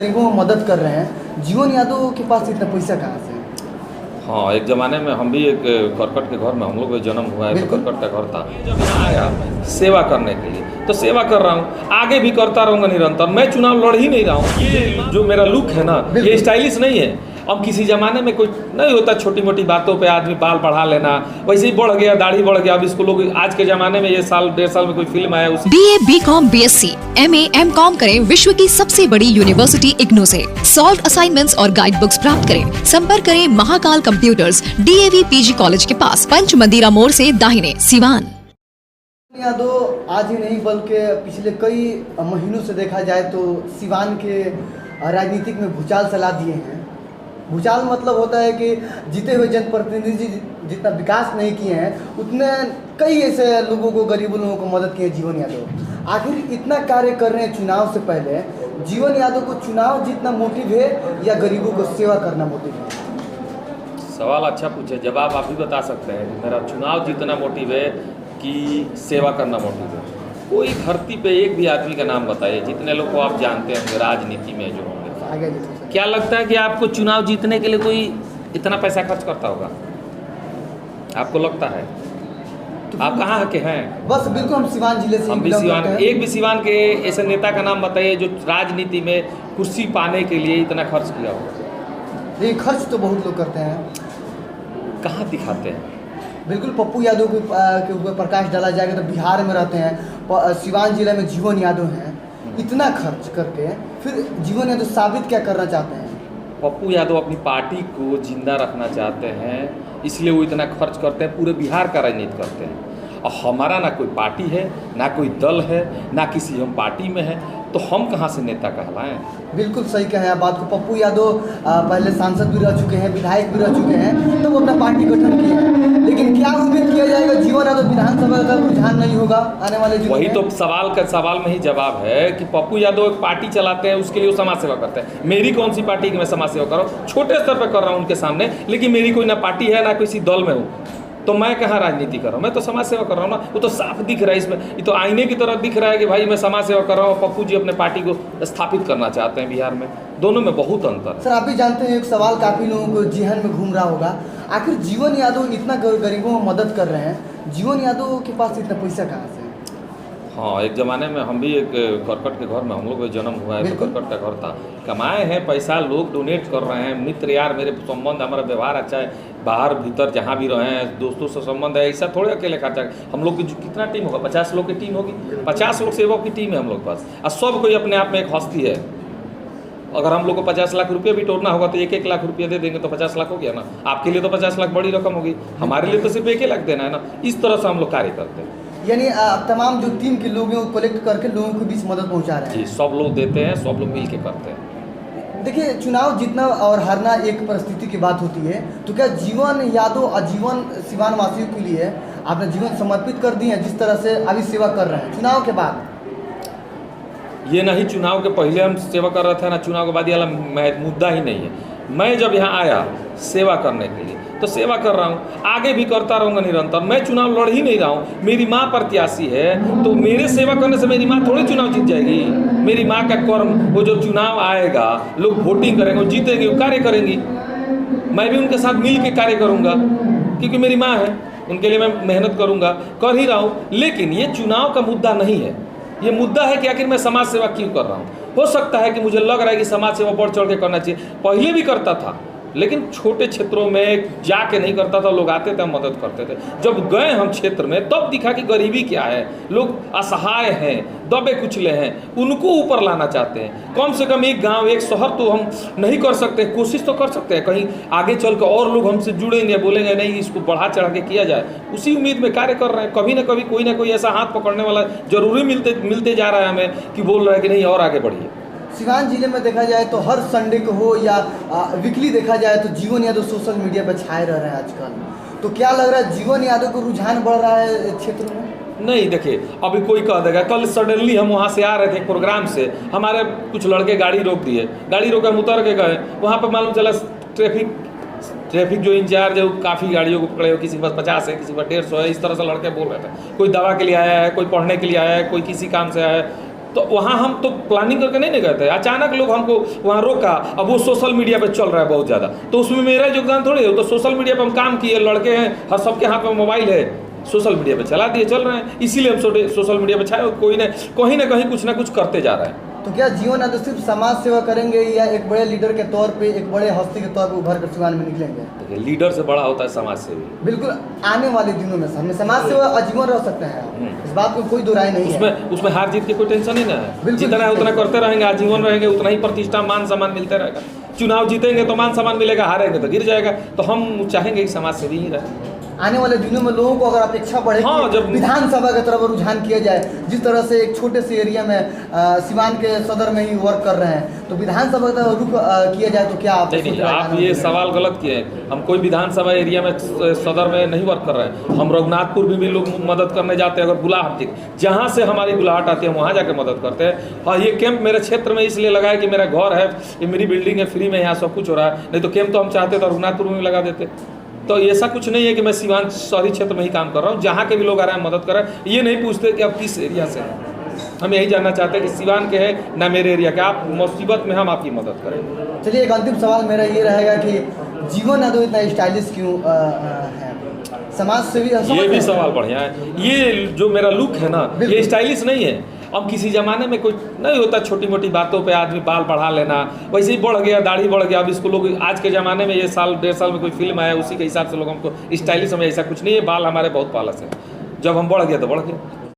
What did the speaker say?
गरीबों में मदद कर रहे हैं। जीवन यादव के पास इतना पैसा कहाँ से? हाँ, एक ज़माने में हम भी एक करकट के घर में, हम लोग का जन्म हुआ है तो बिल्कुल। करकट का घर था। जब यहाँ आया सेवा करने के लिए तो सेवा कर रहा हूँ, आगे भी करता रहूँगा निरंतर। मैं चुनाव लड़ ही नहीं रहा हूँ। ये जो मेरा लुक है ना, ये स्टाइलिश नहीं है। अब किसी ज़माने में कोई नहीं होता, छोटी मोटी बातों पे आदमी बाल बढ़ा लेना, वैसे ही बढ़ गया, दाढ़ी बढ़ गया। अब इसको लोग आज के ज़माने में, ये साल 1.5 साल में कोई फिल्म आया उसी BA, BCom, BSc, MA, MCom करें विश्व की सबसे बड़ी यूनिवर्सिटी इग्नू से। सॉल्व असाइनमेंट्स और गाइड बुक्स प्राप्त करें। संपर्क करें Mahakal computers, DAV PG college के पास, पंच मंदिरा मोड़ से दाहिने, सिवान। यादव आज ही नहीं बल्कि पिछले कई महीनों से देखा जाए तो सिवान के राजनीतिक में भूचाल चला दिए हैं। भूचाल मतलब होता है कि जीते हुए जनप्रतिनिधि जितना विकास नहीं किए हैं, उतने कई ऐसे लोगों को, गरीबों लोगों को मदद किए जीवन यादव। आखिर इतना कार्य कर रहे हैं चुनाव से पहले, जीवन यादव को चुनाव जीतना मोटिव है या गरीबों को सेवा करना मोटिव है? सवाल अच्छा पूछे, जवाब आप भी बता सकते हैं। मेरा चुनाव जीतना मोटिव है कि सेवा करना मोटिव है? कोई धरती पे एक भी आदमी का नाम बताइए, जितने लोग को आप जानते हैं राजनीति में जो होंगे, आगे क्या लगता है कि आपको चुनाव जीतने के लिए कोई इतना पैसा खर्च करता होगा? आपको लगता है? तो आप कहाँ के हैं? बस बिल्कुल हम सिवान जिले से हम भी सिवान। एक भी सिवान के ऐसे नेता का नाम बताइए जो राजनीति में कुर्सी पाने के लिए इतना खर्च किया होगा। ये खर्च तो बहुत लोग करते हैं, कहाँ दिखाते हैं? बिल्कुल। पप्पू यादव के ऊपर प्रकाश डाला जाएगा तो बिहार में रहते हैं, सिवान जिले में जीवन यादव हैं। इतना खर्च करके फिर जीवन यादव साबित क्या करना चाहते हैं? पप्पू यादव अपनी पार्टी को जिंदा रखना चाहते हैं, इसलिए वो इतना खर्च करते हैं, पूरे बिहार का राजनीति करते हैं। और हमारा ना कोई पार्टी है, ना कोई दल है, ना किसी हम पार्टी में है, तो हम कहाँ से नेता कहलाएं? बिल्कुल सही कहे आप बात को। पप्पू यादव पहले सांसद भी रह चुके हैं, विधायक भी रह चुके हैं, तो वो अपना पार्टी गठन किए हैं। लेकिन क्या उम्मीद किया जाएगा जीवन यादव विधानसभा का रुझान नहीं होगा आने वाले दिन? वही तो सवाल में ही जवाब है कि पप्पू यादव एक पार्टी चलाते हैं, उसके लिए वो समाज सेवा करते हैं। मेरी कौन सी पार्टी की मैं समाज सेवा कर रहा हूँ? छोटे स्तर पर कर रहा हूँ उनके सामने, लेकिन मेरी कोई ना पार्टी है ना किसी दल में हूँ, तो मैं कहाँ राजनीति कर रहा हूँ? मैं तो समाज सेवा कर रहा हूँ ना। वो तो साफ दिख रहा है इसमें, ये तो आईने की तरह दिख रहा है कि भाई मैं समाज सेवा कर रहा हूँ, पप्पू जी अपने पार्टी को स्थापित करना चाहते हैं बिहार में। दोनों में बहुत अंतर है। सर, आप भी जानते हैं, एक सवाल काफ़ी लोगों को जहन में घूम रहा होगा, आखिर जीवन यादव इतना गरीबों में मदद कर रहे हैं, जीवन यादव के पास इतना पैसा कहाँ से? हाँ, एक ज़माने में हम भी एक करकट के घर में, हम लोग का जन्म हुआ है तो करकट का घर था। कमाए हैं पैसा, लोग डोनेट कर रहे हैं, मित्र यार, मेरे संबंध, हमारा व्यवहार अच्छा है, बाहर भीतर जहाँ भी रहे हैं, दोस्तों से संबंध है। ऐसा थोड़े अकेले खर्चा। हम लोग की कितना टीम होगा? 50 लोग की टीम होगी, 50 लोग सेवक की टीम है हम लोग पास, और सब कोई अपने आप में एक हस्ती है। अगर हम लोग को 50 लाख रुपये भी तोड़ना होगा तो 1-1 लाख रुपये दे देंगे तो 50 लाख हो गया ना। आपके लिए तो 50 लाख बड़ी रकम होगी, हमारे लिए तो सिर्फ 1 लाख देना है ना। इस तरह से हम लोग कार्य करते हैं। यानी तमाम जो टीम के लोग हैं वो कलेक्ट करके लोगों के बीच मदद पहुंचा रहे हैं। जी, सब लोग देते हैं, सब लोग मिल के करते हैं। देखिए, चुनाव जीतना और हारना एक परिस्थिति की बात होती है, तो क्या जीवन यादव आजीवन सिवान वासियों के लिए आपने जीवन समर्पित कर दिए हैं, जिस तरह से अभी सेवा कर रहे हैं चुनाव के बाद? ये नहीं चुनाव के पहले हम सेवा कर रहे थे ना चुनाव के बाद, ये वाला मुद्दा ही नहीं है। मैं जब यहाँ आया सेवा करने के लिए तो सेवा कर रहा हूँ, आगे भी करता रहूँगा निरंतर। मैं चुनाव लड़ ही नहीं रहा हूँ। मेरी माँ प्रत्याशी है, तो मेरे सेवा करने से मेरी माँ थोड़ी चुनाव जीत जाएगी। मेरी माँ का कर्म, वो जो चुनाव आएगा, लोग वोटिंग करेंगे, वो जीतेंगे, वो कार्य करेंगी, मैं भी उनके साथ मिल के कार्य करूँगा, क्योंकि मेरी माँ है, उनके लिए मैं मेहनत करूँगा, कर ही रहा हूँ। लेकिन ये चुनाव का मुद्दा नहीं है। ये मुद्दा है कि आखिर मैं समाज सेवा क्यों कर रहा हूँ। हो सकता है कि मुझे लग रहा है कि समाज सेवा बढ़ चढ़ के करना चाहिए, पहले भी करता था, लेकिन छोटे क्षेत्रों में जाके नहीं करता था। लोग आते थे, हम मदद करते थे। जब गए हम क्षेत्र में, तब दिखा कि गरीबी क्या है, लोग असहाय हैं, दबे कुचले हैं, उनको ऊपर लाना चाहते हैं। कम से कम एक गांव, एक शहर तो हम नहीं कर सकते, कोशिश तो कर सकते हैं, कहीं आगे चल कर और लोग हमसे जुड़ेंगे, बोलेंगे नहीं इसको बढ़ा चढ़ा के किया जाए, उसी उम्मीद में कार्य कर रहे हैं। कभी ना कभी कोई ना कोई ऐसा हाथ पकड़ने वाला जरूरी मिलते जा रहा है हमें, कि बोल रहा है कि नहीं और आगे बढ़िए। सिवान जिले में देखा जाए तो हर संडे को हो या वीकली देखा जाए तो जीवन यादव सोशल मीडिया पर छाए रह रहे हैं आजकल। तो क्या लग रहा है, जीवन यादव को रुझान बढ़ रहा है क्षेत्र में? नहीं, देखिए, अभी कोई कह देगा, कल सडनली हम वहाँ से आ रहे थे प्रोग्राम से, हमारे कुछ लड़के गाड़ी रोक दिए, गाड़ी रोक हम उतर के गए, वहाँ पर मालूम चला ट्रैफिक जो इंचार्ज है वो काफ़ी गाड़ियों को पकड़े हो, किसी के पास 50 है, किसी के पास 150 है, इस तरह से लड़के बोल रहे थे। कोई दवा के लिए आया है, कोई पढ़ने के लिए आया है, कोई किसी काम से आया है। तो वहाँ हम तो प्लानिंग करके नहीं गए थे, अचानक लोग हमको वहाँ रोका। अब वो सोशल मीडिया पे चल रहा है बहुत ज़्यादा, तो उसमें मेरा योगदान थोड़ी है। तो सोशल मीडिया पे हम काम किए, लड़के हैं, हर सबके हाथ में मोबाइल है, सोशल मीडिया पे चला दिए, चल रहे हैं। इसीलिए हम सोशल मीडिया पे छाए, कोई ना कहीं कुछ ना कुछ करते जा रहा है। तो क्या जीवन यादव सिर्फ समाज सेवा करेंगे या एक बड़े लीडर के तौर पे, एक बड़े हस्ती के तौर पे उभर कर सिवान में निकलेंगे? देखिए, लीडर से बड़ा होता है समाज सेवी। बिल्कुल, आने वाले दिनों में हमें समाज सेवा आजीवन रह सकते हैं, इस बात को कोई दुराई नहीं है। उसमें हार जीत की कोई टेंशन ही ना है। बिल्कुल, जितना है उतना करते रहेंगे, आजीवन रहेंगे, उतना ही प्रतिष्ठा मान सम्मान मिलते रहेगा। चुनाव जीतेंगे तो मान सम्मान मिलेगा, हारेंगे तो गिर जाएगा। तो हम चाहेंगे कि समाज सेवी ही रहे। आने वाले दिनों में लोगों को अगर अपेक्षा बढ़े हाँ, जब विधानसभा की तरफ रुझान किया जाए, जिस तरह से एक छोटे से एरिया में सिवान के सदर में ही वर्क कर रहे हैं, तो विधानसभा का रुख किया जाए तो क्या आप नहीं, आप ये सवाल गलत किए हैं। हम कोई विधानसभा एरिया में सदर में नहीं वर्क कर रहे हैं। हम रघुनाथपुर भी लोग मदद करने जाते हैं। अगर बुलाहट, जहाँ से हमारी बुलाहट आती है वहाँ जाके मदद करते हैं। हाँ, ये कैंप मेरे क्षेत्र में इसलिए लगा है कि मेरा घर है, ये मेरी बिल्डिंग है, फ्री में यहाँ सब कुछ हो रहा है। नहीं तो कैंप तो हम चाहते तो रघुनाथपुर में भी लगा देते। तो ऐसा कुछ नहीं है कि मैं सिवान शहरी क्षेत्र में ही काम कर रहा हूँ। जहाँ के भी लोग आ रहे हैं मदद कर रहे हैं। ये नहीं पूछते कि आप किस एरिया से हैं। हम यही जानना चाहते हैं कि सिवान के हैं ना मेरे एरिया के, आप मुसीबत में हम आपकी मदद करें। चलिए, एक अंतिम सवाल मेरा ये रहेगा कि जीवन यादव इतना स्टाइलिश क्यों है? समाज सेवी, ये भी सवाल बढ़िया है। ये जो मेरा लुक है ना, ये स्टाइलिश नहीं है। अब किसी ज़माने में कोई नहीं होता, छोटी मोटी बातों पे आदमी बाल बढ़ा लेना, वैसे ही बढ़ गया, दाढ़ी बढ़ गया। अब इसको लोग आज के ज़माने में, ये साल 1.5 साल में कोई फिल्म आया, उसी के हिसाब से लोग हमको स्टाइलिश, हमें ऐसा कुछ नहीं है। बाल हमारे बहुत पालस है, जब हम बढ़ गया तो बढ़ गया।